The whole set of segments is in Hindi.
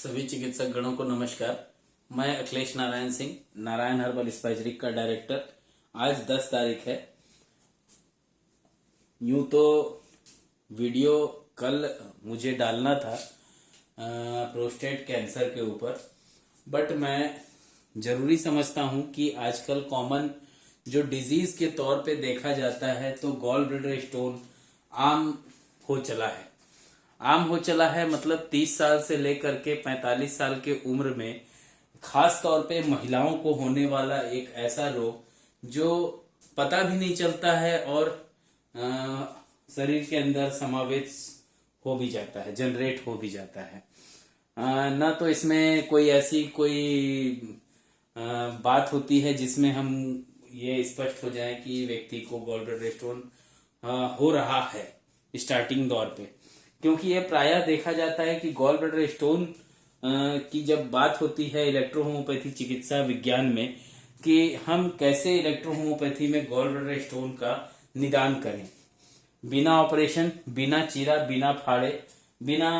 सभी चिकित्सक गणों को नमस्कार। मैं अखिलेश नारायण सिंह, नारायण हर्बल स्पाइसरी का डायरेक्टर। आज 10 तारीख है। यूं तो वीडियो कल मुझे डालना था प्रोस्टेट कैंसर के ऊपर, बट मैं जरूरी समझता हूं कि आजकल कॉमन जो डिजीज के तौर पे देखा जाता है तो गॉल ब्लैडर स्टोन आम हो चला है। आम हो चला है मतलब 30 साल से लेकर के 45 साल के उम्र में खास तौर पे महिलाओं को होने वाला एक ऐसा रोग जो पता भी नहीं चलता है और शरीर के अंदर समावेश हो भी जाता है, जनरेट हो भी जाता है। ना तो इसमें कोई ऐसी बात होती है जिसमें हम ये स्पष्ट हो जाए कि व्यक्ति को गॉल ब्लैडर स्टोन हो रहा है स्टार्टिंग दौर पे, क्योंकि ये प्रायः देखा जाता है कि गॉल ब्लैडर स्टोन की जब बात होती है इलेक्ट्रोहोम्योपैथी चिकित्सा विज्ञान में कि हम कैसे इलेक्ट्रोहोम्योपैथी में गॉल ब्लैडर स्टोन का निदान करें, बिना ऑपरेशन, बिना चीरा, बिना फाड़े, बिना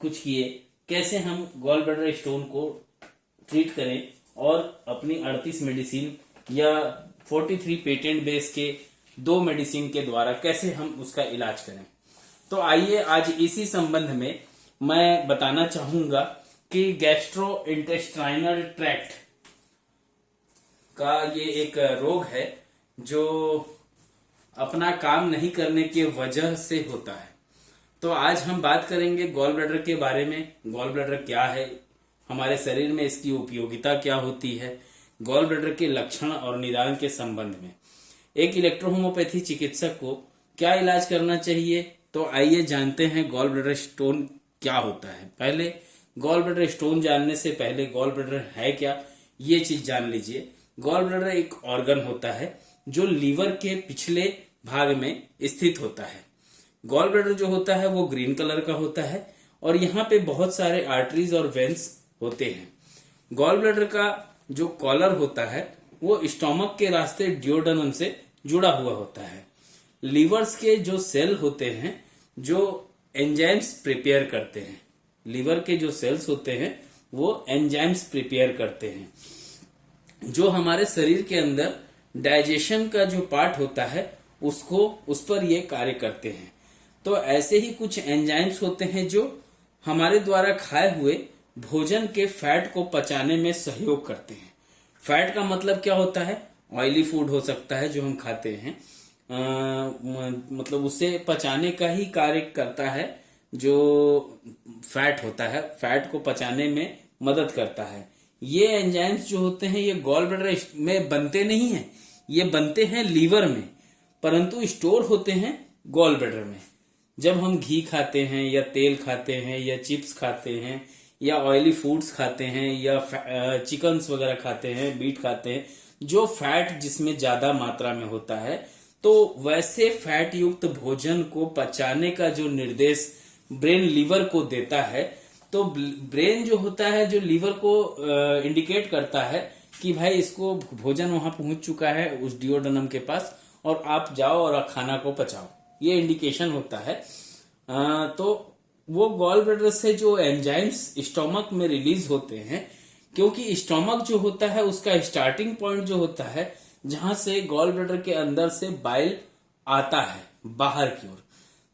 कुछ किए कैसे हम गॉल ब्लैडर स्टोन को ट्रीट करें और अपनी 38 मेडिसिन या 43 पेटेंट बेस के 2 मेडिसिन के द्वारा कैसे हम उसका इलाज करें। तो आइए आज इसी संबंध में मैं बताना चाहूंगा कि गैस्ट्रो इंटेस्टाइनल ट्रैक्ट का ये एक रोग है जो अपना काम नहीं करने की वजह से होता है। तो आज हम बात करेंगे गॉल ब्लैडर के बारे में। गॉल ब्लैडर क्या है, हमारे शरीर में इसकी उपयोगिता क्या होती है, गॉल ब्लैडर के लक्षण और निदान के संबंध में एक इलेक्ट्रोहोम्योपैथी चिकित्सक को क्या इलाज करना चाहिए। तो आइए जानते हैं गॉल ब्लैडर स्टोन क्या होता है। पहले गॉल ब्लैडर स्टोन जानने से पहले गॉल ब्लैडर है क्या ये चीज जान लीजिए। गॉल ब्लैडर एक ऑर्गन होता है जो लीवर के पिछले भाग में स्थित होता है। गॉल ब्लैडर जो होता है वो ग्रीन कलर का होता है और यहाँ पे बहुत सारे आर्टरीज और वेन्स होते हैं। गॉल ब्लैडर का जो कॉलर होता है वो स्टोमक के रास्ते डियोडेनम से जुड़ा हुआ होता है। लीवर्स के जो सेल होते हैं जो एंजाइम्स प्रिपेयर करते हैं, लीवर के जो सेल्स होते हैं वो एंजाइम्स प्रिपेयर करते हैं जो हमारे शरीर के अंदर डाइजेशन का जो पार्ट होता है उसको उस पर ये कार्य करते हैं। तो ऐसे ही कुछ एंजाइम्स होते हैं जो हमारे द्वारा खाए हुए भोजन के फैट को पचाने में सहयोग करते हैं। फैट का मतलब क्या होता है, ऑयली फूड हो सकता है जो हम खाते हैं, मतलब उसे पचाने का ही कार्य करता है। जो फैट होता है फैट को पचाने में मदद करता है। ये एंजाइम्स जो होते हैं ये गॉल ब्लैडर में बनते नहीं हैं, ये बनते हैं लीवर में, परंतु स्टोर होते हैं गॉल ब्लैडर में। जब हम घी खाते हैं या तेल खाते हैं या चिप्स खाते हैं या ऑयली फूड्स खाते हैं या चिकन्स वगैरह खाते हैं, मीट खाते हैं, जो फैट जिसमें ज्यादा मात्रा में होता है, तो वैसे फैट युक्त भोजन को पचाने का जो निर्देश ब्रेन लीवर को देता है, तो ब्रेन जो होता है जो लीवर को इंडिकेट करता है कि भाई इसको भोजन वहां पहुंच चुका है उस डियोडेनम के पास और आप जाओ और खाना को पचाओ, ये इंडिकेशन होता है। तो वो गॉल ब्लैडर से जो एंजाइम्स स्टोमक में रिलीज होते हैं, क्योंकि स्टोमक जो होता है उसका स्टार्टिंग पॉइंट जो होता है जहां से गॉल ब्लैडर के अंदर से बाइल आता है बाहर की ओर,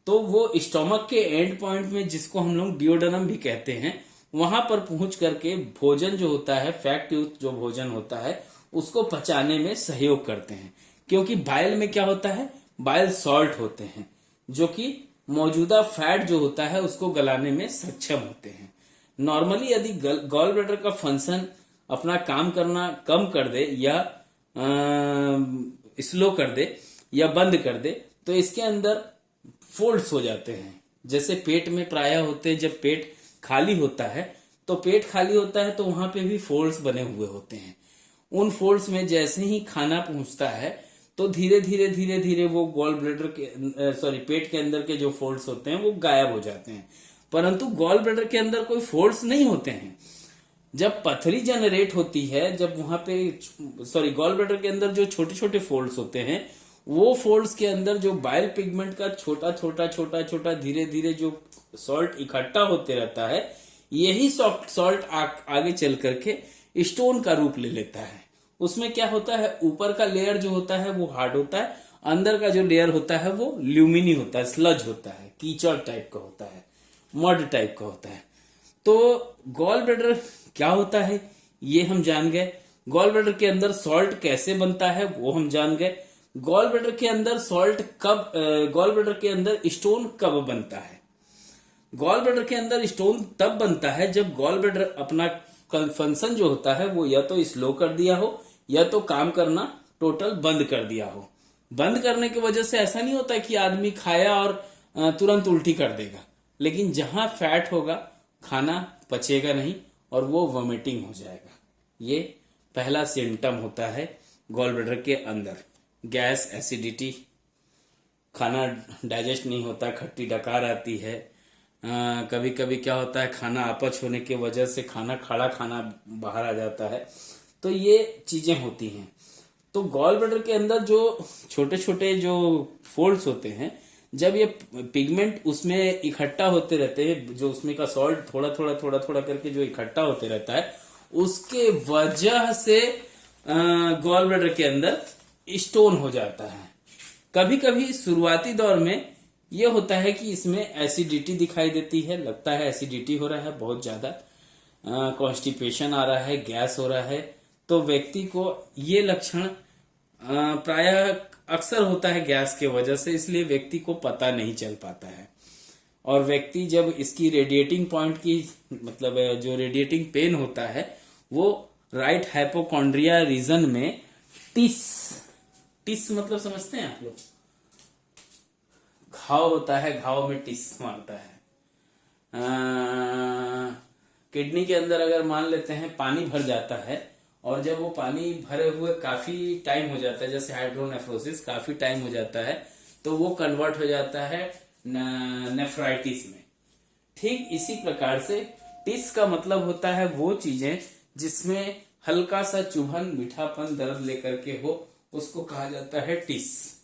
तो वो स्टोमक के एंड पॉइंट में जिसको हम लोग डियोडेनम भी कहते हैं, वहां पर पहुंच करके भोजन जो होता है, फैट युक्त जो भोजन होता है उसको पचाने में सहयोग करते हैं। क्योंकि बाइल में क्या होता है, बाइल सॉल्ट होते हैं जो कि मौजूदा फैट जो होता है उसको गलाने में सक्षम होते हैं। नॉर्मली यदि गॉल ब्लैडर का फंक्शन अपना काम करना कम कर दे या स्लो कर दे या बंद कर दे तो इसके अंदर फोल्ड्स हो जाते हैं। जैसे पेट में प्रायः होते हैं, जब पेट खाली होता है तो पेट खाली होता है तो वहां पे भी फोल्ड्स बने हुए होते हैं। उन फोल्ड्स में जैसे ही खाना पहुंचता है तो धीरे धीरे वो गॉल ब्लैडर के पेट के अंदर के जो फोल्ड्स होते हैं वो गायब हो जाते हैं। परंतु गॉल ब्लैडर के अंदर कोई फोल्ड्स नहीं होते हैं। जब पथरी जनरेट होती है, जब वहां पे गॉल ब्लैडर के अंदर जो छोटे छोटे फोल्ड्स होते हैं वो फोल्ड्स के अंदर जो बाइल पिगमेंट का छोटा छोटा धीरे धीरे जो सॉल्ट इकट्ठा होते रहता है, यही सॉफ्ट सॉल्ट आगे चल करके स्टोन का रूप ले लेता है। उसमें क्या होता है, ऊपर का लेयर जो होता है वो हार्ड होता है, अंदर का जो लेयर होता है वो ल्यूमिनी होता है, स्लज होता है, कीचड़ टाइप का होता है, मड टाइप का होता है। तो गॉल ब्लैडर क्या होता है ये हम जान गए। गॉल ब्लैडर के अंदर सॉल्ट कैसे बनता है वो हम जान गए। गॉल ब्लैडर के अंदर गॉल ब्लैडर के अंदर स्टोन कब बनता है। गॉल ब्लैडर के अंदर स्टोन तब बनता है जब गॉल ब्लैडर अपना फंक्शन जो होता है वो या तो स्लो कर दिया हो या तो काम करना टोटल बंद कर दिया हो। बंद करने की वजह से ऐसा नहीं होता कि आदमी खाया और तुरंत उल्टी कर देगा, लेकिन जहां फैट होगा खाना पचेगा नहीं और वो वॉमिटिंग हो जाएगा। ये पहला सिम्टम होता है गॉल ब्लैडर के अंदर। गैस, एसिडिटी, खाना डाइजेस्ट नहीं होता, खट्टी डकार आती है। कभी कभी क्या होता है, खाना अपच होने की वजह से खड़ा खाना बाहर आ जाता है। तो ये चीजें होती हैं। तो गॉल ब्लैडर के अंदर जो छोटे छोटे जो फोल्ड्स होते हैं, जब ये पिगमेंट उसमें इकट्ठा होते रहते हैं, जो उसमें का सॉल्ट थोड़ा थोड़ा थोड़ा थोड़ा करके जो इकट्ठा होते रहता है, उसके वजह से गॉल ब्लैडर के अंदर स्टोन हो जाता है। कभी कभी शुरुआती दौर में यह होता है कि इसमें एसिडिटी दिखाई देती है, लगता है एसिडिटी हो रहा है, बहुत ज्यादा कॉन्स्टिपेशन आ रहा है, गैस हो रहा है। तो व्यक्ति को ये लक्षण प्रायः अक्सर होता है गैस के वजह से, इसलिए व्यक्ति को पता नहीं चल पाता है। और व्यक्ति जब इसकी रेडिएटिंग पॉइंट की मतलब जो रेडिएटिंग पेन होता है वो राइट हाइपोकॉन्ड्रिया रीजन में टिस मतलब समझते हैं आप लोग, घाव होता है, घाव में टिस मारता है। किडनी के अंदर अगर मान लेते हैं पानी भर जाता है और जब वो पानी भरे हुए काफी टाइम हो जाता है, जैसे हाइड्रोनेफ्रोसिस काफी टाइम हो जाता है, तो वो कन्वर्ट हो जाता है नेफ्राइटिस में। ठीक इसी प्रकार से टिस का मतलब होता है वो चीजें जिसमें हल्का सा चुभन, मीठापन, दर्द लेकर के हो, उसको कहा जाता है टिस।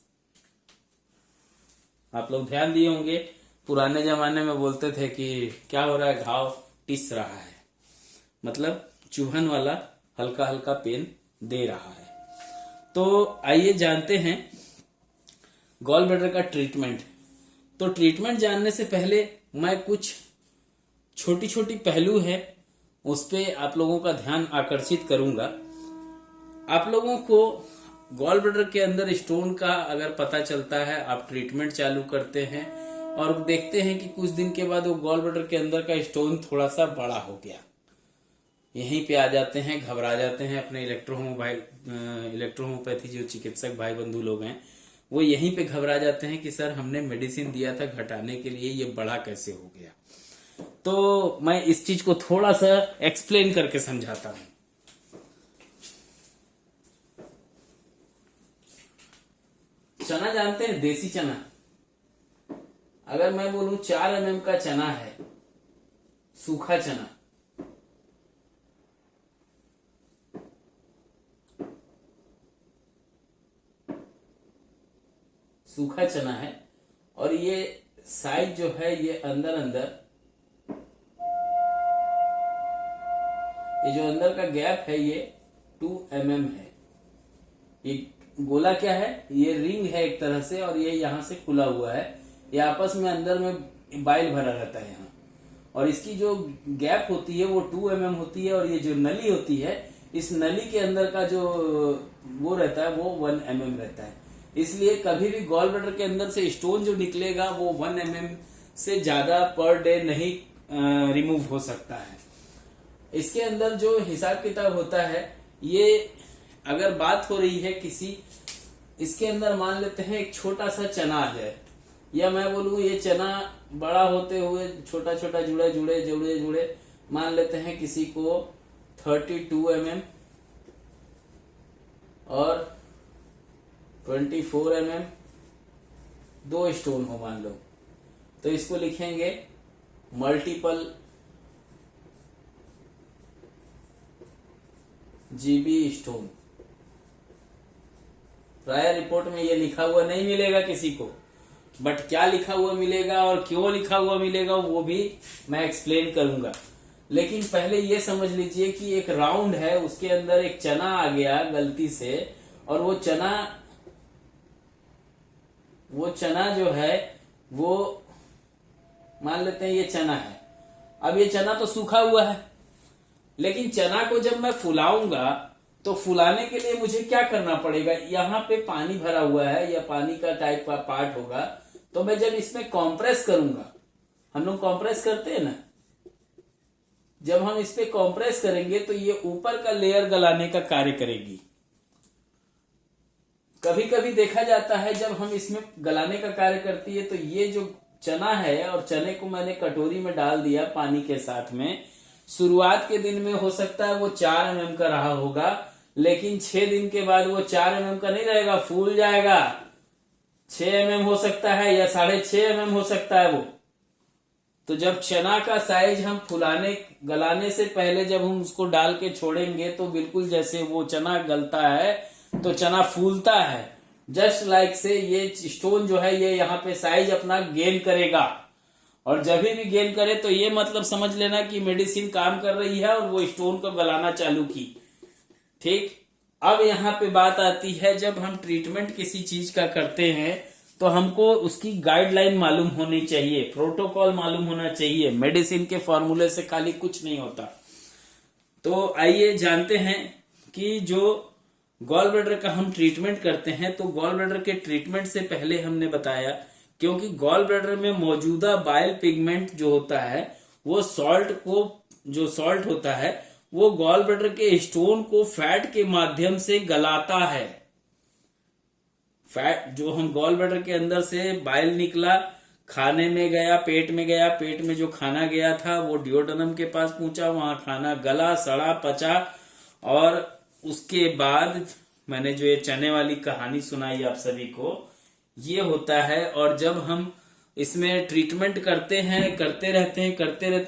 आप लोग ध्यान दिए होंगे, पुराने जमाने में बोलते थे कि क्या हो रहा है, घाव टिस रहा है, मतलब चुभन वाला हल्का हल्का पेन दे रहा है। तो आइए जानते हैं गॉल ब्लैडर का ट्रीटमेंट। तो ट्रीटमेंट जानने से पहले मैं कुछ छोटी छोटी पहलू है उस पे आप लोगों का ध्यान आकर्षित करूंगा। आप लोगों को गॉल ब्लैडर के अंदर स्टोन का अगर पता चलता है, आप ट्रीटमेंट चालू करते हैं और देखते हैं कि कुछ दिन के बाद वो गॉल ब्लैडर के अंदर का स्टोन थोड़ा सा बड़ा हो गया, यहीं पे आ जाते हैं, घबरा जाते हैं। अपने इलेक्ट्रोहोम्योपैथी जो चिकित्सक भाई बंधु लोग हैं वो यहीं पे घबरा जाते हैं कि सर हमने मेडिसिन दिया था घटाने के लिए, ये बड़ा कैसे हो गया। तो मैं इस चीज को थोड़ा सा एक्सप्लेन करके समझाता हूं। चना जानते हैं, देसी चना। अगर मैं बोलूं 4 mm का चना है, सूखा चना, सूखा चना है, और ये साइज जो है ये अंदर ये जो अंदर का गैप है ये 2 mm है। ये गोला क्या है, ये रिंग है एक तरह से, और ये यहां से खुला हुआ है, ये आपस में अंदर में बाइल भरा रहता है यहाँ। और इसकी जो गैप होती है वो 2 mm होती है, और ये जो नली होती है, इस नली के अंदर का जो वो रहता है वो 1 mm रहता है। इसलिए कभी भी गॉल ब्लैडर के अंदर से स्टोन जो निकलेगा वो 1 mm से ज्यादा पर डे नहीं रिमूव हो सकता है। इसके अंदर जो हिसाब किताब होता है, ये अगर बात हो रही है किसी, इसके अंदर मान लेते हैं एक छोटा सा चना आ जाए, या मैं बोलूं ये चना बड़ा होते हुए छोटा छोटा जुड़े जुड़े जुड़े जुड़े मान लेते हैं किसी को 32 mm और 24 mm, 2 स्टोन हो मान लो, तो इसको लिखेंगे multiple GB stone. Prior report में ये लिखा हुआ नहीं मिलेगा किसी को, बट क्या लिखा हुआ मिलेगा और क्यों लिखा हुआ मिलेगा वो भी मैं एक्सप्लेन करूंगा। लेकिन पहले ये समझ लीजिए कि एक राउंड है, उसके अंदर एक चना आ गया गलती से, और वो चना जो है वो मान लेते हैं ये चना है। अब ये चना तो सूखा हुआ है, लेकिन चना को जब मैं फुलाऊंगा तो फुलाने के लिए मुझे क्या करना पड़ेगा, यहाँ पे पानी भरा हुआ है या पानी का टाइप का पार्ट होगा, तो मैं जब इसमें कॉम्प्रेस करूंगा, हम लोग कॉम्प्रेस करते हैं ना, जब हम इस पे कॉम्प्रेस करेंगे तो ये ऊपर का लेयर गलाने का कार्य करेगी। कभी कभी देखा जाता है जब हम इसमें गलाने का कार्य करती है तो ये जो चना है, और चने को मैंने कटोरी में डाल दिया पानी के साथ में, शुरुआत के दिन में हो सकता है वो 4 mm का रहा होगा, लेकिन 6 दिन के बाद वो 4 mm का नहीं रहेगा, फूल जाएगा। 6 mm हो सकता है या 6.5 mm हो सकता है वो। तो जब चना का साइज हम गलाने से पहले जब हम उसको डाल के छोड़ेंगे तो बिल्कुल जैसे वो चना गलता है तो चना फूलता है, जस्ट लाइक से ये स्टोन जो है ये यहाँ पे साइज अपना गेन करेगा, और जब भी गेन करे तो ये मतलब समझ लेना कि मेडिसिन काम कर रही है और वो स्टोन को गलाना चालू की। ठीक, अब यहाँ पे बात आती है, जब हम ट्रीटमेंट किसी चीज का करते हैं तो हमको उसकी गाइडलाइन मालूम होनी चाहिए, प्रोटोकॉल मालूम होना चाहिए। मेडिसिन के फॉर्मूले से खाली कुछ नहीं होता। तो आइए जानते हैं कि जो गॉल ब्लैडर का हम ट्रीटमेंट करते हैं, तो गॉल ब्लैडर के ट्रीटमेंट से पहले हमने बताया, क्योंकि गॉल ब्लैडर में मौजूदा बाइल पिगमेंट जो होता है वो सॉल्ट होता है वो गॉल ब्लैडर के स्टोन को फैट के माध्यम से गलाता है। फैट जो हम गॉल ब्लैडर के अंदर से बाइल निकला, खाने में गया, पेट में जो खाना गया था वो डिओडेनम के पास पहुंचा, वहां खाना गला, सड़ा, पचा, और उसके बाद मैंने जो ये चने वाली कहानी सुनाई आप सभी को, ये होता है। और जब हम इसमें ट्रीटमेंट करते रहते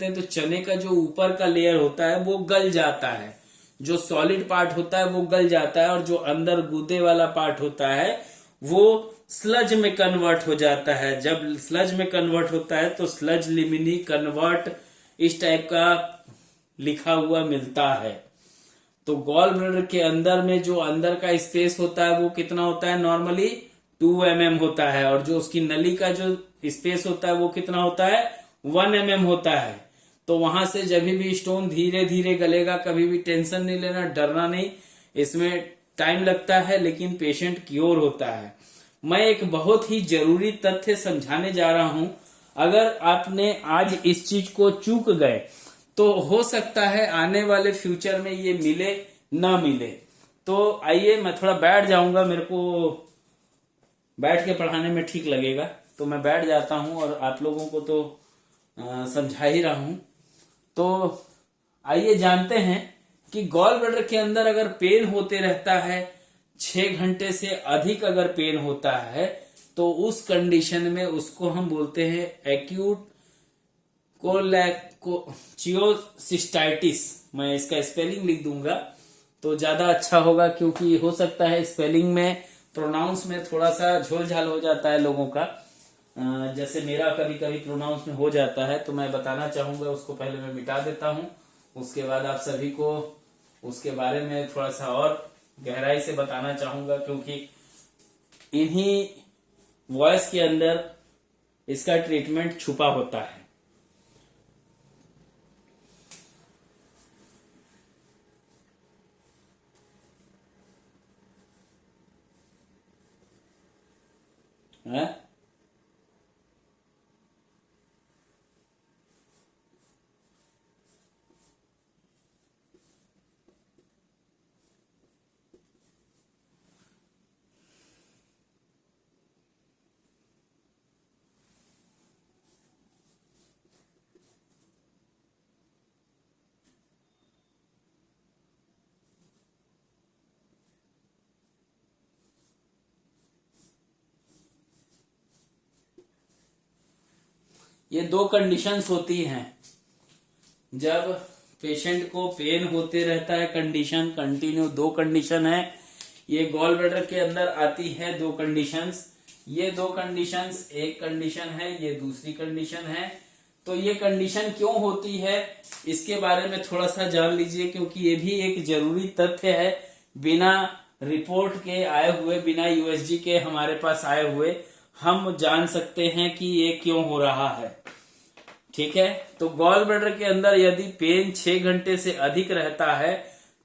हैं तो चने का जो ऊपर का लेयर होता है वो गल जाता है, जो सॉलिड पार्ट होता है वो गल जाता है, और जो अंदर गूदे वाला पार्ट होता है वो स्लज में कन्वर्ट हो जाता है। जब स्लज में कन्वर्ट होता है तो स्लज लिमिनी कन्वर्ट इस टाइप का लिखा हुआ मिलता है। तो गॉल ब्लैडर के अंदर में जो अंदर का स्पेस होता है वो कितना होता है, नॉर्मली 2 mm होता है, और जो उसकी नली का जो स्पेस होता है वो कितना होता है, 1 mm होता है। तो वहां से जब भी स्टोन धीरे धीरे गलेगा, कभी भी टेंशन नहीं लेना, डरना नहीं, इसमें टाइम लगता है लेकिन पेशेंट क्योर होता है। मैं एक बहुत ही जरूरी तथ्य समझाने जा रहा हूं, अगर आपने आज इस चीज को चूक गए तो हो सकता है आने वाले फ्यूचर में ये मिले ना मिले। तो आइए, मैं थोड़ा बैठ जाऊंगा, मेरे को बैठ के पढ़ाने में ठीक लगेगा, तो मैं बैठ जाता हूं और आप लोगों को तो समझा ही रहा हूं। तो आइए जानते हैं कि गॉल ब्लैडर के अंदर अगर पेन होते रहता है, 6 घंटे से अधिक अगर पेन होता है, तो उस कंडीशन में उसको हम बोलते हैं एक्यूट कोलेक्चियोसिस्टाइटिस। मैं इसका स्पेलिंग लिख दूंगा तो ज्यादा अच्छा होगा, क्योंकि हो सकता है स्पेलिंग में, प्रोनाउंस में थोड़ा सा झोल-झाल हो जाता है लोगों का, जैसे मेरा कभी कभी प्रोनाउंस में हो जाता है, तो मैं बताना चाहूंगा, उसको पहले मैं मिटा देता हूं, उसके बाद आप सभी को उसके बारे में थोड़ा सा और गहराई से बताना चाहूंगा, क्योंकि इन्हीं वॉइस के अंदर इसका ट्रीटमेंट छुपा होता है। है? ये 2 कंडीशंस होती हैं जब पेशेंट को पेन होते रहता है, कंडीशन कंटिन्यू। 2 कंडीशन है ये गॉल ब्लैडर के अंदर आती है, 2 कंडीशंस। ये 2 कंडीशंस, एक कंडीशन है, ये दूसरी कंडीशन है। तो ये कंडीशन क्यों होती है इसके बारे में थोड़ा सा जान लीजिए, क्योंकि ये भी एक जरूरी तथ्य है। बिना रिपोर्ट के आए हुए, बिना यूएसजी के हमारे पास आए हुए हम जान सकते हैं कि ये क्यों हो रहा है। ठीक है, तो गॉल ब्लैडर के अंदर यदि पेन 6 घंटे से अधिक रहता है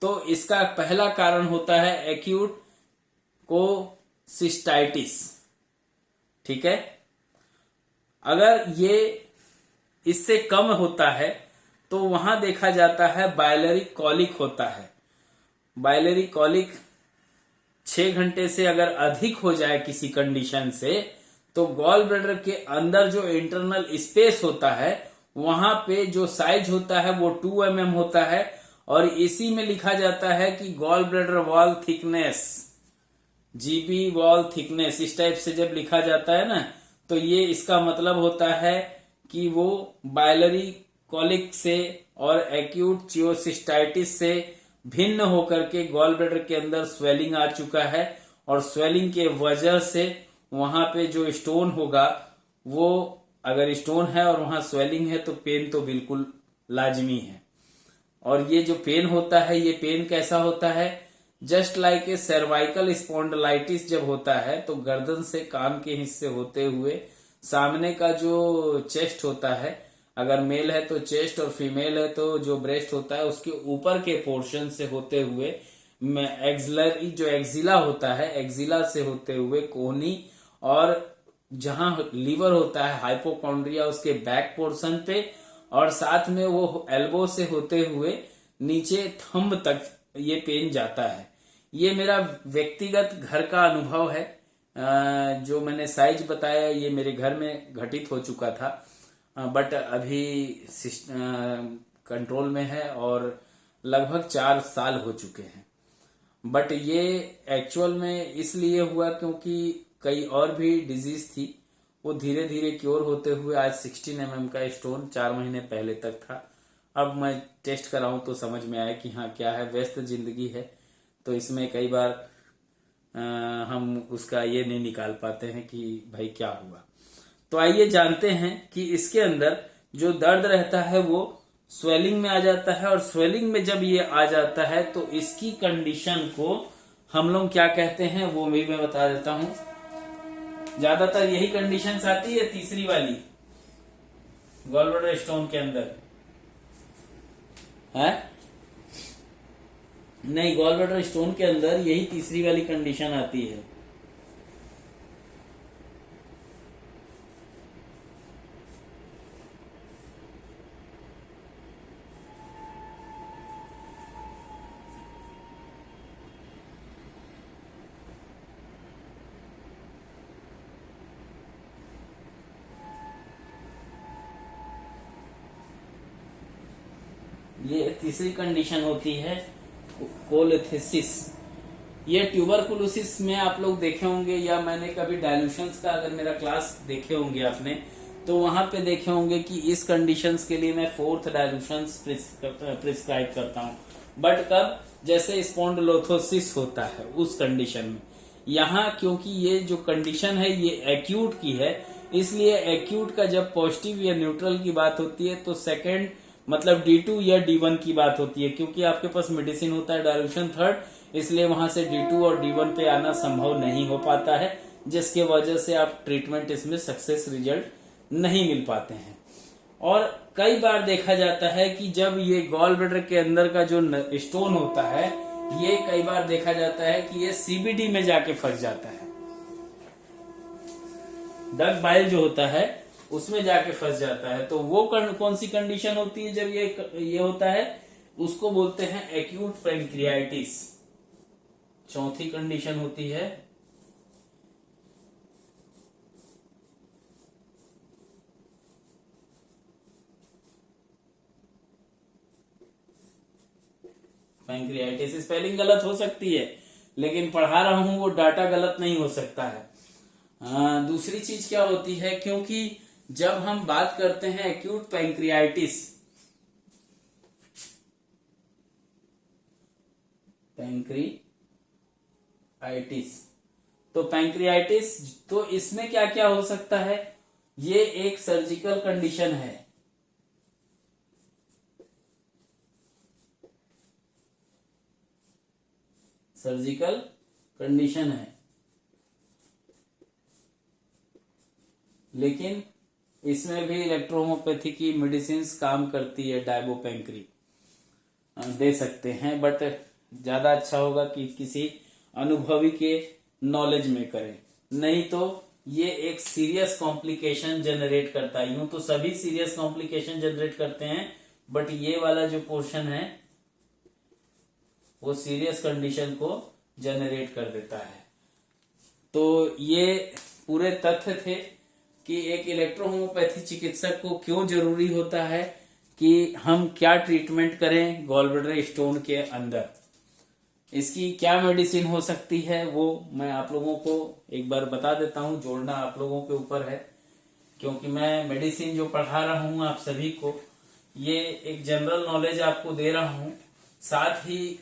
तो इसका पहला कारण होता है एक्यूट कोसिस्टाइटिस। ठीक है, अगर ये इससे कम होता है तो वहां देखा जाता है बायलरी कॉलिक होता है। बायलरी कॉलिक 6 घंटे से अगर अधिक हो जाए किसी कंडीशन से, तो गॉल ब्लैडर के अंदर जो इंटरनल स्पेस होता है वहां पे जो साइज होता है वो 2 mm होता है, और इसी में लिखा जाता है कि gall bladder wall thickness, GB wall thickness, इस टाइप से जब लिखा जाता है ना, तो ये इसका मतलब होता है कि वो बायलरी कॉलिक से और एक्यूट चियोसिस्टाइटिस से भिन्न होकर के गॉल ब्लैडर के अंदर स्वेलिंग आ चुका है, और स्वेलिंग के वजह से वहां पे जो स्टोन होगा, वो अगर स्टोन है और वहां स्वेलिंग है तो पेन तो बिल्कुल लाजमी है। और ये जो पेन होता है, ये पेन कैसा होता है, just like a cervical spondylitis जब होता है तो गर्दन से कान के हिस्से होते हुए सामने का जो चेस्ट होता है, अगर मेल है तो चेस्ट और फीमेल है तो जो ब्रेस्ट होता है उसके ऊपर के पोर्शन से होते हुए एक्सिलरी जो एक्सिला होता है, एक्सिला से होते हुए कोहनी, और जहां लीवर होता है हाइपोकॉन्ड्रिया उसके बैक पोर्शन पे, और साथ में वो एल्बो से होते हुए नीचे थंब तक ये पेन जाता है। ये मेरा व्यक्तिगत घर का अनुभव है। जो मैंने साइज बताया ये मेरे घर में घटित हो चुका था, बट अभी कंट्रोल में है और लगभग 4 साल हो चुके हैं। बट ये एक्चुअल में इसलिए हुआ क्योंकि कई और भी डिजीज थी, वो धीरे धीरे क्योर होते हुए आज 16 mm का स्टोन 4 महीने पहले तक था। अब मैं टेस्ट कराऊं तो समझ में आया कि हाँ क्या है, व्यस्त जिंदगी है तो इसमें कई बार हम उसका ये नहीं निकाल पाते हैं कि भाई क्या हुआ। तो आइए जानते हैं कि इसके अंदर जो दर्द रहता है वो स्वेलिंग में आ जाता है, और स्वेलिंग में जब ये आ जाता है तो इसकी कंडीशन को हम लोग क्या कहते हैं वो भी मैं बता देता हूं। ज्यादातर यही कंडीशंस आती है तीसरी वाली गॉल ब्लैडर स्टोन के अंदर है, नहीं, गॉल ब्लैडर स्टोन के अंदर यही तीसरी वाली कंडीशन आती है। ये तीसरी कंडीशन होती है कोलेथिसिस। ये ट्यूबरकुलोसिस में आप लोग देखे होंगे, या मैंने कभी डायल्यूशंस का अगर मेरा क्लास देखे होंगे आपने तो वहां पे देखे होंगे कि इस कंडीशंस के लिए मैं 4th डायल्यूशंस प्रिस्क्राइब करता हूं। बट कब, जैसे स्पॉन्डिलोलिथोसिस होता है उस कंडीशन में। यहाँ क्योंकि ये जो कंडीशन है ये एक्यूट की है, इसलिए एक्यूट का जब पॉजिटिव या न्यूट्रल की बात होती है तो सेकेंड मतलब D2 या D1 की बात होती है। क्योंकि आपके पास मेडिसिन होता है डायल्यूशन 3rd, इसलिए वहां से D2 और D1 पे आना संभव नहीं हो पाता है, जिसके वजह से आप ट्रीटमेंट इसमें सक्सेस रिजल्ट नहीं मिल पाते हैं। और कई बार देखा जाता है कि जब ये गॉल ब्लैडर के अंदर का जो स्टोन होता है, ये कई बार देखा जाता है कि ये CBD में जाके फंस जाता है, डग बाइल जो होता है उसमें जाके फंस जाता है। तो वो कौन सी कंडीशन होती है जब ये होता है, उसको बोलते हैं एक्यूट पैंक्रियाइटिस। चौथी कंडीशन होती है पैंक्रियाइटिस। स्पेलिंग गलत हो सकती है लेकिन पढ़ा रहा हूं वो डाटा गलत नहीं हो सकता है। दूसरी चीज क्या होती है, क्योंकि जब हम बात करते हैं एक्यूट पैंक्रियाइटिस, तो पैंक्रियाइटिस तो इसमें क्या क्या हो सकता है, ये एक सर्जिकल कंडीशन है, सर्जिकल कंडीशन है, लेकिन इसमें भी इलेक्ट्रोहोम्योपैथी की मेडिसिन काम करती है। डाइबोपेंक्री दे सकते हैं, बट ज्यादा अच्छा होगा कि किसी अनुभवी के नॉलेज में करें, नहीं तो ये एक सीरियस कॉम्प्लिकेशन जनरेट करता है। यूं तो सभी सीरियस कॉम्प्लिकेशन जनरेट करते हैं, बट ये वाला जो पोर्शन है वो सीरियस कंडीशन को जनरेट कर देता है। तो ये पूरे तथ्य थे कि एक इलेक्ट्रोहोम्योपैथी चिकित्सक को क्यों जरूरी होता है कि हम क्या ट्रीटमेंट करें गॉल ब्लैडर स्टोन के अंदर, इसकी क्या मेडिसिन हो सकती है वो मैं आप लोगों को एक बार बता देता हूं। जोड़ना आप लोगों के ऊपर है, क्योंकि मैं मेडिसिन जो पढ़ा रहा हूं आप सभी को, ये एक जनरल नॉलेज आपको दे रहा हूं। साथ ही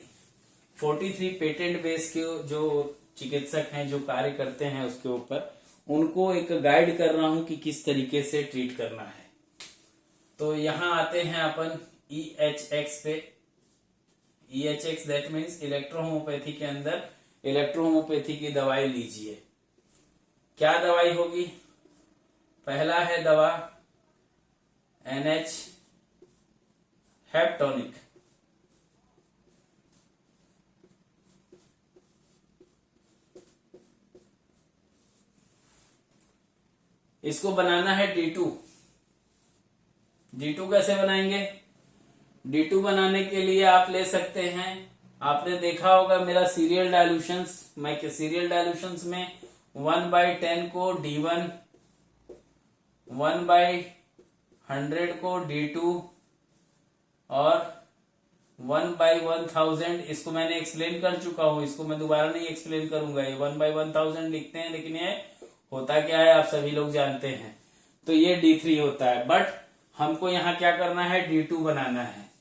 43 पेटेंट बेस के जो चिकित्सक हैं जो कार्य करते हैं उसके ऊपर, उनको एक गाइड कर रहा हूं कि किस तरीके से ट्रीट करना है। तो यहां आते हैं अपन EHX पे। EHX दैट मीन्स इलेक्ट्रोहोम्योपैथी के अंदर इलेक्ट्रोहोम्योपैथी की दवाई लीजिए। क्या दवाई होगी? पहला है दवा NH हेप्टोनिक। इसको बनाना है D2। D2 कैसे बनाएंगे? D2 बनाने के लिए आप ले सकते हैं, आपने देखा होगा मेरा सीरियल डायल्यूशंस, मैं सीरियल डायल्यूशंस में 1/10 को D1, 1/100 को D2 और 1/1000, इसको मैंने एक्सप्लेन कर चुका हूं, इसको मैं दोबारा नहीं एक्सप्लेन करूंगा। ये 1/1000 लिखते हैं, लेकिन ये होता क्या है आप सभी लोग जानते हैं। तो ये D3 होता है, बट हमको यहाँ क्या करना है? D2 बनाना है।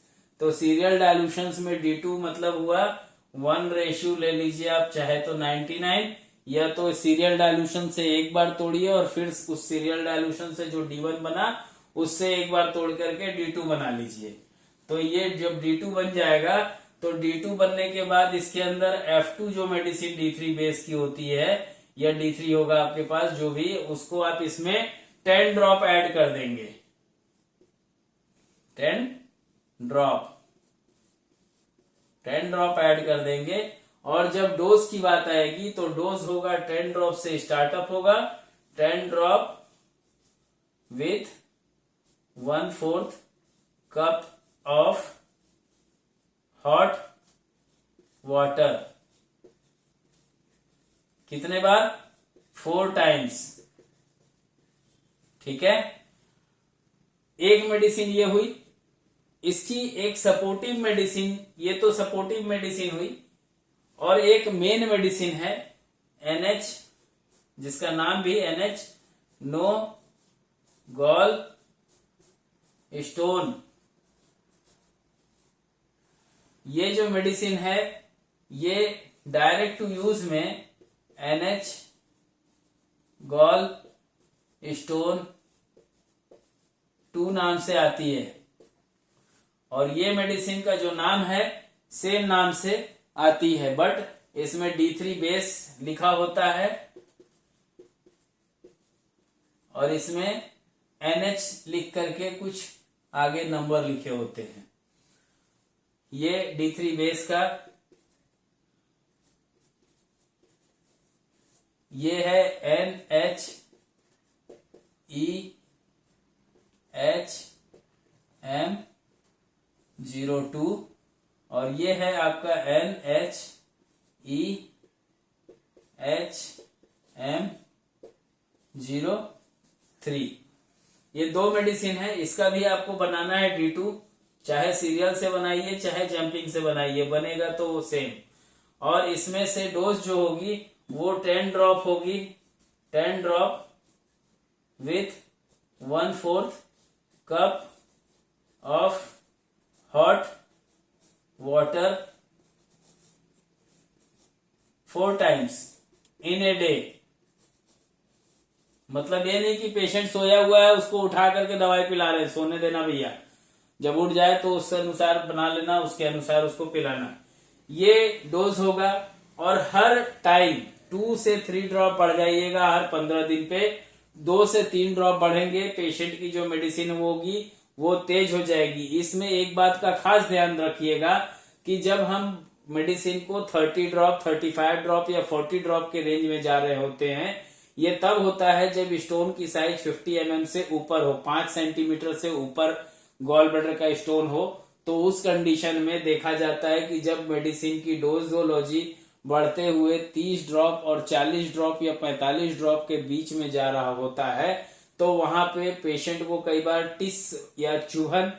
तो सीरियल डायल्यूशंस में D2 मतलब हुआ 1 रेशियो ले लीजिए आप, चाहे तो 99, या तो सीरियल डायल्यूशन से एक बार तोड़िए और फिर उस सीरियल डायल्यूशन से जो D1 बना उससे एक बार तोड़ करके D2 बना लीजिए। तो ये जब D2 बन जाएगा, तो D2 बनने के बाद इसके अंदर F2 जो मेडिसिन D3 बेस की होती है, या D3 होगा आपके पास जो भी, उसको आप इसमें 10 ड्रॉप ऐड कर देंगे। 10 ड्रॉप ऐड कर देंगे। और जब डोज की बात आएगी तो डोज होगा 10 ड्रॉप से स्टार्टअप होगा, 10 drop with 1/4 cup of hot water. कितने बार? 4 टाइम्स। ठीक है, एक मेडिसिन ये हुई। इसकी एक सपोर्टिव मेडिसिन, ये तो सपोर्टिव मेडिसिन हुई, और एक मेन मेडिसिन है NH, जिसका नाम भी NH, नो गॉल स्टोन। ये जो मेडिसिन है ये डायरेक्ट टू यूज में NH गॉल स्टोन 2 नाम से आती है, और ये मेडिसिन का जो नाम है सेम नाम से आती है, बट इसमें D3 बेस लिखा होता है और इसमें NH लिख करके कुछ आगे नंबर लिखे होते हैं। ये D3 बेस का ये है NHEHM02, और ये है आपका NHEHM03। ये 2 मेडिसिन है, इसका भी आपको बनाना है D2, चाहे सीरियल से बनाइए चाहे जंपिंग से बनाइए, बनेगा तो सेम। और इसमें से डोज जो होगी वो 10 ड्रॉप होगी, 10 drop with 1/4 cup of hot water 4 times in a day. मतलब ये नहीं कि पेशेंट सोया हुआ है उसको उठा करके दवाई पिला रहे, सोने देना भैया, जब उठ जाए तो उसके अनुसार बना लेना, उसके अनुसार उसको पिलाना। ये डोज होगा और हर टाइम 2 से 3 ड्रॉप बढ़ जाइएगा हर 15 दिन पे। 2 से 3 ड्रॉप बढ़ेंगे, पेशेंट की जो मेडिसिन होगी वो तेज हो जाएगी। इसमें एक बात का खास ध्यान रखिएगा कि जब हम मेडिसिन को 30 ड्रॉप, 35 ड्रॉप या 40 ड्रॉप के रेंज में जा रहे होते हैं, ये तब होता है जब स्टोन की साइज 50 mm से ऊपर हो, 5 सेंटीमीटर से ऊपर गॉल ब्लैडर का स्टोन हो। तो उस कंडीशन में देखा जाता है कि जब मेडिसिन की डोजोलॉजी बढ़ते हुए 30 ड्रॉप और 40 ड्रॉप या 45 ड्रॉप के बीच में जा रहा होता है, तो वहां पे पेशेंट को कई बार टिस या चूहन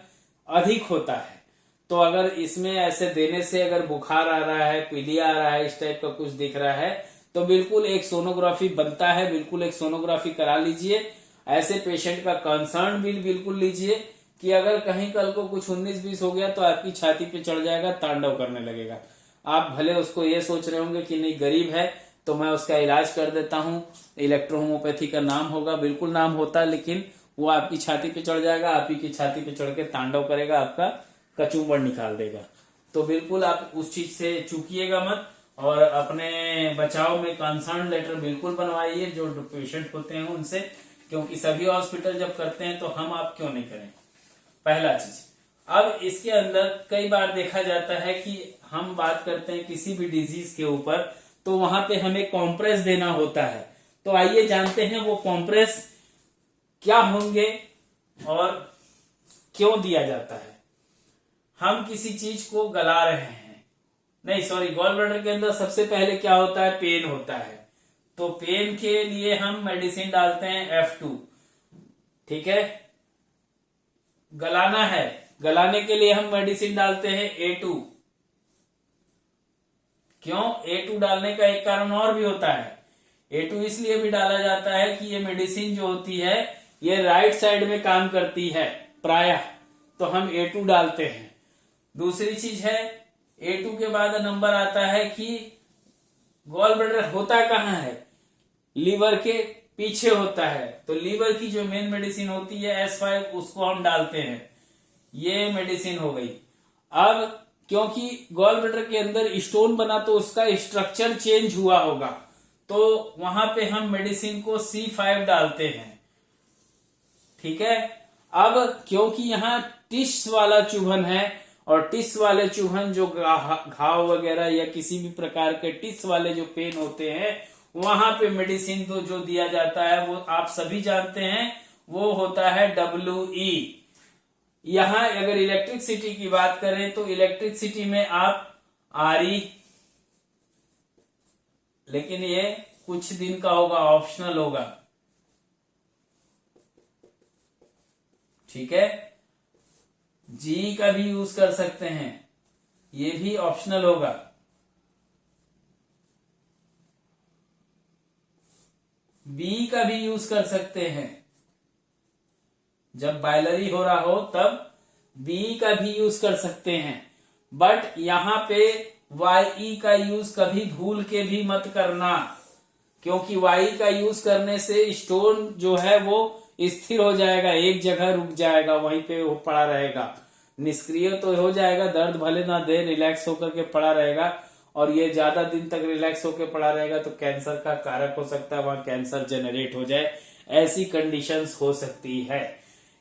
अधिक होता है। तो अगर इसमें ऐसे देने से अगर बुखार आ रहा है, पीलिया आ रहा है, इस टाइप का कुछ दिख रहा है, तो बिल्कुल एक सोनोग्राफी बनता है, बिल्कुल एक सोनोग्राफी करा लीजिए। ऐसे पेशेंट का कंसर्न भी बिल्कुल लीजिए कि अगर कहीं कल को कुछ 19-20 हो गया तो आपकी छाती पे चढ़ जाएगा, तांडव करने लगेगा। आप भले उसको ये सोच रहे होंगे कि नहीं गरीब है तो मैं उसका इलाज कर देता हूं, इलेक्ट्रोहोम्योपैथी का नाम होगा, बिल्कुल नाम होता है, लेकिन वो आपकी छाती पे चढ़ जाएगा, आप ही की छाती पे चढ़ के तांडव करेगा, आपका कचूमर निकाल देगा। तो बिल्कुल आप उस चीज से चूकिएगा मत और अपने बचाव में कंसर्न लेटर बिल्कुल बनवाइए जो पेशेंट होते हैं उनसे, क्योंकि सभी हॉस्पिटल जब करते हैं तो हम आप क्यों नहीं करें, पहला चीज। अब इसके अंदर कई बार देखा जाता है कि हम बात करते हैं किसी भी डिजीज के ऊपर तो वहां पे हमें कॉम्प्रेस देना होता है। तो आइए जानते हैं वो कॉम्प्रेस क्या होंगे और क्यों दिया जाता है। हम किसी चीज को गला रहे हैं, नहीं सॉरी, गॉल ब्लैडर के अंदर सबसे पहले क्या होता है, पेन होता है। तो पेन के लिए हम मेडिसिन डालते हैं F2, ठीक है। गलाना है, गलाने के लिए हम मेडिसिन डालते हैं A2। क्यों A2 डालने का एक कारण और भी होता है। A2 इसलिए भी डाला जाता है कि ये मेडिसिन जो होती है ये राइट साइड में काम करती है प्रायः, तो हम A2 डालते हैं। दूसरी चीज है A2 के बाद नंबर आता है कि गॉल ब्लैडर होता कहाँ है, लीवर के पीछे होता है। तो लीवर की जो मेन मेडिसिन होती है S5 उसको हम डालते हैं, ये मेडिसिन हो गई। अब क्योंकि गॉल ब्लैडर के अंदर स्टोन बना तो उसका स्ट्रक्चर चेंज हुआ होगा, तो वहां पे हम मेडिसिन को C5 डालते हैं, ठीक है। अब क्योंकि यहाँ टिश वाला चुभन है और टिश वाले चुभन जो घाव वगैरह या किसी भी प्रकार के टिश वाले जो पेन होते हैं वहां पे मेडिसिन तो जो दिया जाता है वो आप सभी जानते हैं, वो होता है WE। यहां अगर इलेक्ट्रिसिटी की बात करें तो इलेक्ट्रिसिटी में आप RE, लेकिन ये कुछ दिन का होगा, ऑप्शनल होगा, ठीक है। G का भी यूज कर सकते हैं, ये भी ऑप्शनल होगा। B का भी यूज कर सकते हैं, जब बायलरी हो रहा हो तब B का भी यूज कर सकते हैं। बट यहां पे YE का यूज कभी भूल के भी मत करना, क्योंकि Y का यूज करने से स्टोन जो है वो स्थिर हो जाएगा, एक जगह रुक जाएगा, वहीं पे वो पड़ा रहेगा, निष्क्रिय तो हो जाएगा, दर्द भले ना दे, रिलैक्स होकर के पड़ा रहेगा। और ये ज्यादा दिन तक रिलैक्स होकर पड़ा रहेगा तो कैंसर का कारक हो सकता है, वहां कैंसर जनरेट हो जाए, ऐसी कंडीशंस हो सकती है।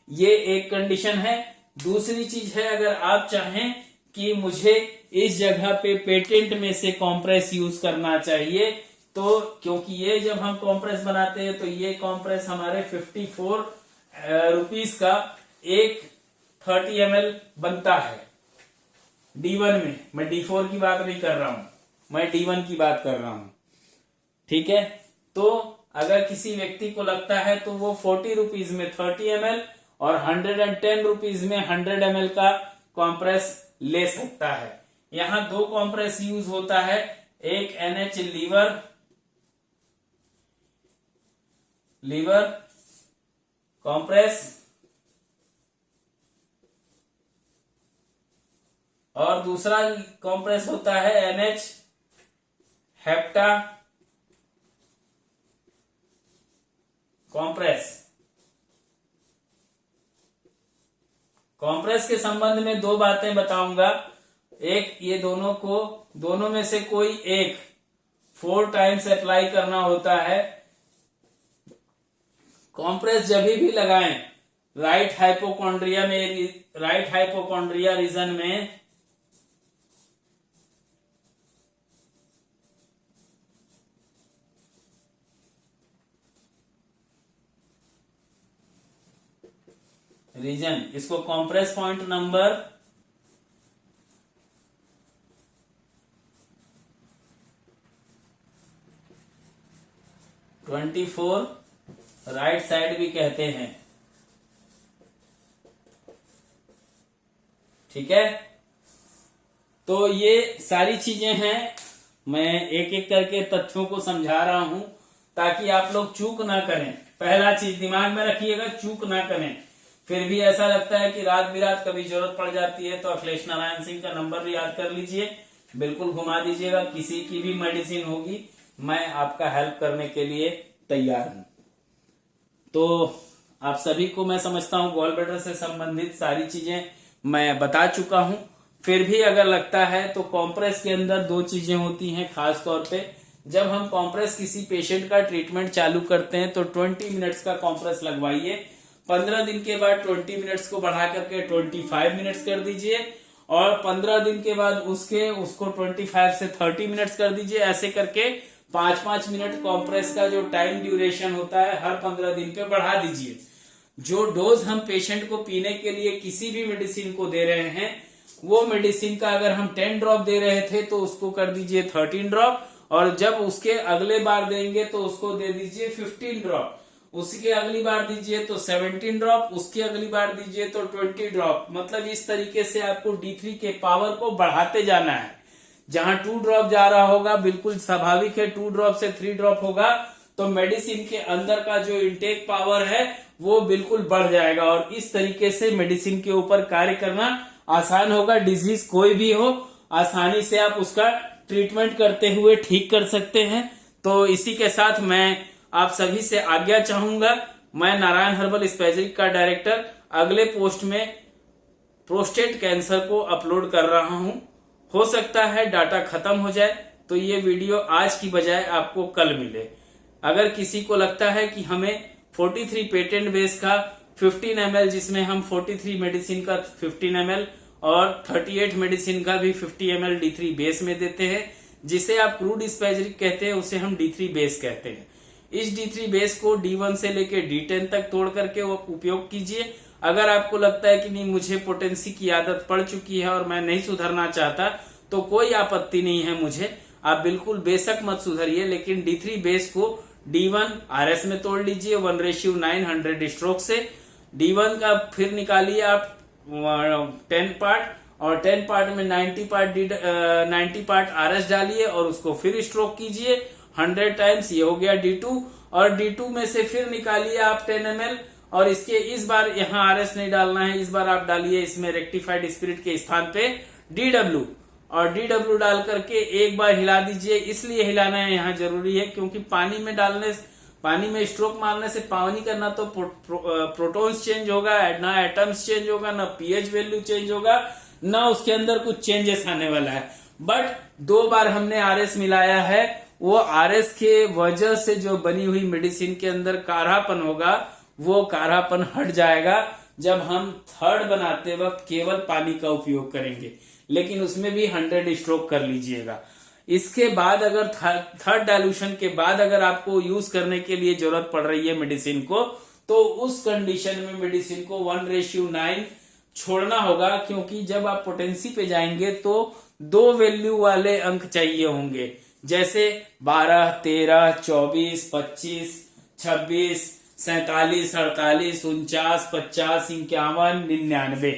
ये एक कंडीशन है। दूसरी चीज है, अगर आप चाहें कि मुझे इस जगह पे पेटेंट में से कॉम्प्रेस यूज करना चाहिए, तो क्योंकि ये जब हम कॉम्प्रेस बनाते हैं तो ये कॉम्प्रेस हमारे 54 रुपीस का एक 30 ml बनता है D1 में। मैं D4 की बात नहीं कर रहा हूं, मैं D1 की बात कर रहा हूं, ठीक है। तो अगर किसी व्यक्ति को लगता है तो वो 40 रुपीज में 30 ml और 110 रुपीज में 100 ml का कॉम्प्रेस ले सकता है। यहां 2 कॉम्प्रेस यूज होता है, एक NH लीवर कॉम्प्रेस और दूसरा कॉम्प्रेस होता है NH हेप्टा कॉम्प्रेस। कॉम्प्रेस के संबंध में 2 बातें बताऊंगा। एक, ये दोनों में से कोई एक 4 टाइम्स अप्लाई करना होता है। कॉम्प्रेस जब भी लगाएं राइट हाइपोकॉन्ड्रिया रीजन में इसको compress point number 24 right side भी कहते हैं। ठीक है, तो ये सारी चीजें हैं, मैं एक एक करके तथ्यों को समझा रहा हूं ताकि आप लोग चूक ना करें। पहला चीज दिमाग में रखिएगा, चूक ना करें। फिर भी ऐसा लगता है कि रात बिरात कभी जरूरत पड़ जाती है तो अखिलेश नारायण सिंह का नंबर भी याद कर लीजिए, बिल्कुल घुमा दीजिएगा। किसी की भी मेडिसिन होगी मैं आपका हेल्प करने के लिए तैयार हूं। तो आप सभी को मैं समझता हूं गॉल ब्लैडर से संबंधित सारी चीजें मैं बता चुका हूं। फिर भी अगर लगता है तो कॉम्प्रेस के अंदर 2 चीजें होती हैं खास तौर पे। जब हम कॉम्प्रेस किसी पेशेंट का ट्रीटमेंट चालू करते हैं तो 20 मिनट्स का कॉम्प्रेस लगवाइए। 15 दिन के बाद 20 मिनट्स को बढ़ा करके 25 मिनट्स कर दीजिए और 15 दिन के बाद उसको 25 से 30 मिनट्स कर दीजिए। ऐसे करके 5-5 मिनट कॉम्प्रेस का जो टाइम ड्यूरेशन होता है हर 15 दिन पे बढ़ा दीजिए। जो डोज हम पेशेंट को पीने के लिए किसी भी मेडिसिन को दे रहे हैं, वो मेडिसिन का अगर हम 10 ड्रॉप दे रहे थे तो उसको कर दीजिए 13 ड्रॉप, और जब उसके अगले बार देंगे तो उसको दे दीजिए 15 ड्रॉप, उसके अगली बार दीजिए तो 17 ड्रॉप, उसकी अगली बार दीजिए तो 20 ड्रॉप। मतलब इस तरीके से आपको D3 के पावर को बढ़ाते जाना है। जहां 2 ड्रॉप जा रहा होगा, बिल्कुल स्वाभाविक है 2 ड्रॉप से 3 ड्रॉप होगा तो मेडिसिन के अंदर का जो इंटेक पावर है वो बिल्कुल बढ़ जाएगा और इस तरीके से मेडिसिन के ऊपर कार्य करना आसान होगा। डिजीज कोई भी हो आसानी से आप उसका ट्रीटमेंट करते हुए ठीक कर सकते हैं। तो इसी के साथ मैं आप सभी से आज्ञा चाहूंगा। मैं नारायण हर्बल स्पेशलिस्ट का डायरेक्टर अगले पोस्ट में प्रोस्टेट कैंसर को अपलोड कर रहा हूं। हो सकता है डाटा खत्म हो जाए तो ये वीडियो आज की बजाय आपको कल मिले। अगर किसी को लगता है कि हमें 43 पेटेंट बेस का 15 ml, जिसमें हम 43 मेडिसिन का 15 ml और 38 मेडिसिन का भी 50 ml D3 बेस में देते हैं, जिसे आप क्रूड स्पेजरिक कहते हैं, उसे हम D3 बेस कहते हैं। इस D3 बेस को D1 से लेके D10 तक तोड़ करके वो उपयोग कीजिए। अगर आपको लगता है कि नहीं मुझे पोटेंसी की आदत पड़ चुकी है और मैं नहीं सुधरना चाहता तो कोई आपत्ति नहीं है मुझे, आप बिल्कुल बेशक मत सुधरिए, लेकिन D3 बेस को D1 RS में तोड़ लीजिए 1:9 100 स्ट्रोक से। D1 का फिर निकालिए आप 10 पार्ट और 10 पार्ट में 90 पार्ट RS डालिए और उसको फिर स्ट्रोक कीजिए 100 टाइम्स, ये हो गया D2। और D2 में से फिर निकालिए आप 10 ml और इसके इस बार यहाँ RS नहीं डालना है, इस बार आप डालिए इसमें रेक्टिफाइड स्पिरिट के स्थान पे DW और DW डाल करके एक बार हिला दीजिए। इसलिए हिलाना है यहाँ जरूरी है क्योंकि पानी में स्ट्रोक मारने से पानी का ना तो प्रोटॉन्स चेंज होगा, ना एटम्स चेंज होगा, ना पीएच वैल्यू चेंज होगा, ना उसके अंदर कुछ चेंजेस आने वाला है। बट 2 बार हमने RS मिलाया है, वो RS के वजह से जो बनी हुई मेडिसिन के अंदर काढ़ापन होगा वो काढ़ापन हट जाएगा जब हम थर्ड बनाते वक्त केवल पानी का उपयोग करेंगे, लेकिन उसमें भी 100 स्ट्रोक कर लीजिएगा। इसके बाद अगर थर्ड डाइल्यूशन के बाद अगर आपको यूज करने के लिए जरूरत पड़ रही है मेडिसिन को, तो उस कंडीशन में मेडिसिन को 1:9 छोड़ना होगा, क्योंकि जब आप पोटेंसी पे जाएंगे तो 2 वैल्यू वाले अंक चाहिए होंगे, जैसे 12, 13, 24, 25, 26, 47, 48, 49, 50, 51, 99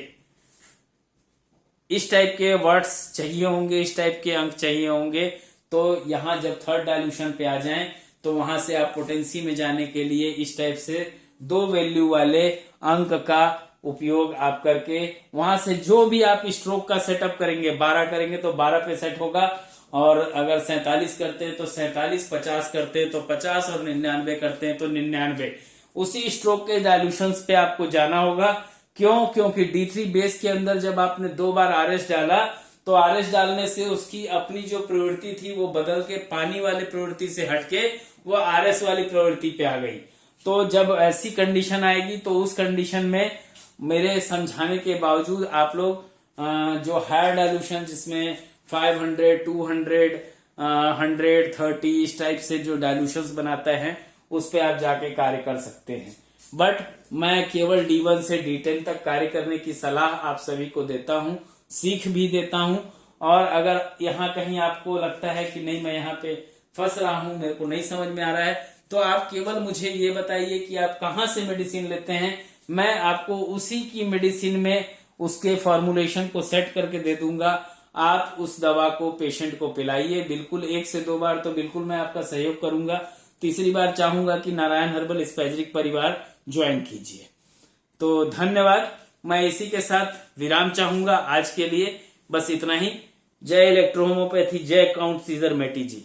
इस टाइप के वर्ड्स चाहिए होंगे, इस टाइप के अंक चाहिए होंगे। तो यहां जब थर्ड डाइल्यूशन पे आ जाएं तो वहां से आप पोटेंसी में जाने के लिए इस टाइप से 2 वैल्यू वाले अंक का उपयोग आप करके वहां से जो भी आप स्ट्रोक का सेटअप करेंगे, 12 करेंगे तो 12 पे सेट होगा, और अगर 47 करते हैं तो 47, 50 करते हैं तो 50 और 99 करते हैं तो 99 उसी स्ट्रोक के डाइल्यूशन पे आपको जाना होगा। क्यों? क्योंकि D3 बेस के अंदर जब आपने 2 बार RS डाला तो आरएस डालने से उसकी अपनी जो प्रवृत्ति थी वो बदल के पानी वाली प्रवृत्ति से हटके वो आरएस वाली प्रवृत्ति पे आ गई। तो जब ऐसी कंडीशन आएगी तो उस कंडीशन में मेरे समझाने के बावजूद आप लोग जो हायर डाइल्यूशन जिसमें 500, 200, 130 इस टाइप से जो डाइल्यूशंस बनाते हैं उस पे आप जाके कार्य कर सकते हैं। बट मैं केवल D1 से D10 तक कार्य करने की सलाह आप सभी को देता हूं, सीख भी देता हूं। और अगर यहाँ कहीं आपको लगता है कि नहीं मैं यहाँ पे फंस रहा हूं, मेरे को नहीं समझ में आ रहा है, तो आप केवल मुझे ये बताइए कि आप कहाँ से मेडिसिन लेते हैं। मैं आपको उसी की मेडिसिन में उसके फॉर्मुलेशन को सेट करके दे दूंगा। आप उस दवा को पेशेंट को पिलाइए। बिल्कुल 1 से 2 बार तो बिल्कुल मैं आपका सहयोग करूंगा। तीसरी बार चाहूंगा कि नारायण हर्बल स्पैजरिक परिवार ज्वाइन कीजिए। तो धन्यवाद। मैं इसी के साथ विराम चाहूंगा आज के लिए। बस इतना ही। जय इलेक्ट्रो होम्योपैथी, जय काउंट सीजर मेटी जी।